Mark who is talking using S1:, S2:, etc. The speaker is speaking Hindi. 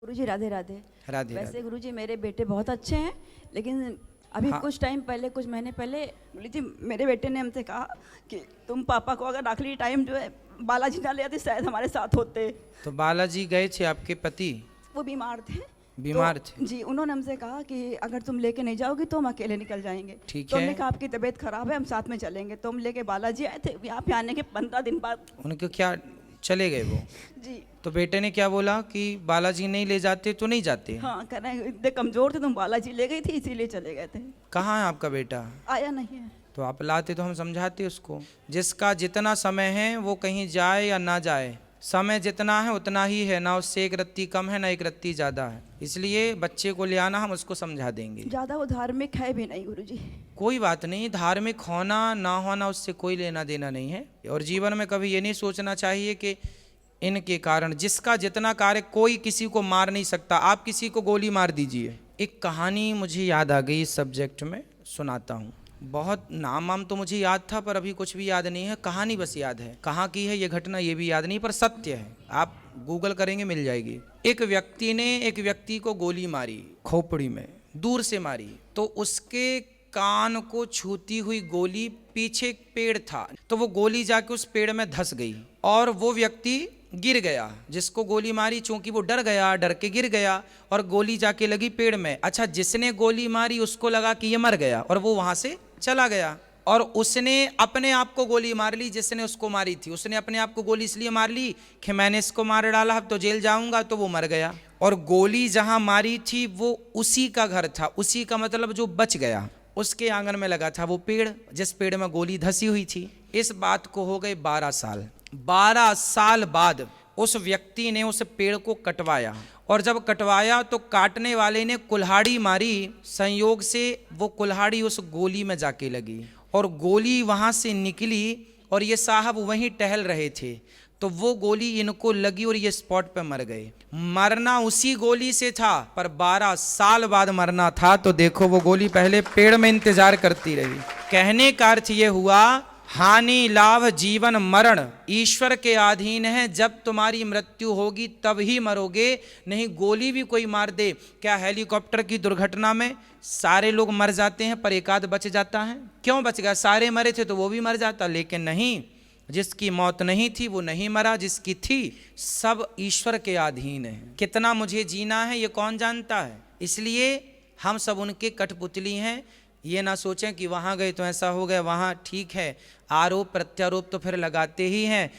S1: गुरुजी राधे राधे।
S2: राधे
S1: वैसे
S2: राधे।
S1: गुरुजी मेरे बेटे बहुत अच्छे हैं, लेकिन अभी
S2: हाँ।
S1: कुछ टाइम पहले, कुछ महीने पहले गुरुजी मेरे बेटे ने हमसे कहा कि तुम पापा को अगर आखिरी टाइम जो है बालाजी ना ले आते शायद हमारे साथ होते।
S2: तो बालाजी गए थे आपके पति?
S1: वो बीमार थे।
S2: बीमार थे?
S1: जी, उन्होंने हमसे कहा कि अगर तुम लेके नहीं जाओगी तो हम अकेले निकल जाएंगे।
S2: ठीक
S1: तो
S2: है।
S1: हमने कहा आपकी तबीयत खराब है, हम साथ में चलेंगे। तो हम लेके बालाजी आए थे। यहाँ पे आने के 15 दिन बाद
S2: उनको क्या चले गए वो?
S1: जी
S2: तो बेटे ने क्या बोला कि बालाजी नहीं ले जाते तो नहीं जाते?
S1: हाँ, कह रहे हैं इतने कमजोर थे, तुम बालाजी ले गई थी इसीलिए चले गए थे।
S2: कहाँ है आपका बेटा?
S1: आया नहीं है।
S2: तो आप लाते तो हम समझाते उसको। जिसका जितना समय है वो कहीं जाए या ना जाए, समय जितना है उतना ही है, ना उससे एक रत्ती कम है ना एक रत्ती ज़्यादा है। इसलिए बच्चे को ले आना, हम उसको समझा देंगे।
S1: ज्यादा वो धार्मिक है भी नहीं गुरुजी।
S2: कोई बात नहीं, धार्मिक होना ना होना उससे कोई लेना देना नहीं है। और जीवन में कभी ये नहीं सोचना चाहिए कि इनके कारण, जिसका जितना कार्य, कोई किसी को मार नहीं सकता। आप किसी को गोली मार दीजिए। एक कहानी मुझे याद आ गई इस सब्जेक्ट में, सुनाता हूँ। बहुत नाम तो मुझे याद था पर अभी कुछ भी याद नहीं है, कहानी बस याद है। कहाँ की है ये घटना ये भी याद नहीं, पर सत्य है, आप गूगल करेंगे मिल जाएगी। एक व्यक्ति ने एक व्यक्ति को गोली मारी, खोपड़ी में दूर से मारी, तो उसके कान को छूती हुई गोली पीछे एक पेड़ था, तो वो गोली जाके उस पेड़ में धंस गई और वो व्यक्ति गिर गया। जिसको गोली मारी, चूंकि वो डर गया, डर के गिर गया और गोली जाके लगी पेड़ में। अच्छा, जिसने गोली मारी उसको लगा कि ये मर गया और वो वहां से चला गया, और उसने अपने आप को गोली मार ली जिसने उसको मारी थी। उसने अपने आप को गोली इसलिए मार ली कि मैंने इसको मार डाला, अब तो जेल जाऊंगा, तो वो मर गया। और गोली जहां मारी थी वो उसी का घर था, उसी का मतलब जो बच गया, उसके आंगन में लगा था वो पेड़ जिस पेड़ में गोली धसी हुई थी। इस बात को हो गए 12 साल। 12 साल बाद उस व्यक्ति ने उस पेड़ को कटवाया, और जब कटवाया तो काटने वाले ने कुल्हाड़ी मारी, संयोग से वो कुल्हाड़ी उस गोली में जाके लगी और गोली वहां से निकली, और ये साहब वहीं टहल रहे थे, तो वो गोली इनको लगी और ये स्पॉट पे मर गए। मरना उसी गोली से था, पर 12 साल बाद मरना था, तो देखो वो गोली पहले पेड़ में इंतजार करती रही। कहने का अर्थ ये हुआ, हानि लाभ जीवन मरण ईश्वर के अधीन है। जब तुम्हारी मृत्यु होगी तब ही मरोगे, नहीं गोली भी कोई मार दे। क्या हेलीकॉप्टर की दुर्घटना में सारे लोग मर जाते हैं पर एक आध बच जाता है? क्यों बच गया? सारे मरे थे तो वो भी मर जाता। लेकिन नहीं, जिसकी मौत नहीं थी वो नहीं मरा, जिसकी थी सब ईश्वर के अधीन है। कितना मुझे जीना है ये कौन जानता है। इसलिए हम सब उनके कठपुतली हैं। ये ना सोचें कि वहाँ गए तो ऐसा हो गया, वहाँ ठीक है। आरोप प्रत्यारोप तो फिर लगाते ही हैं।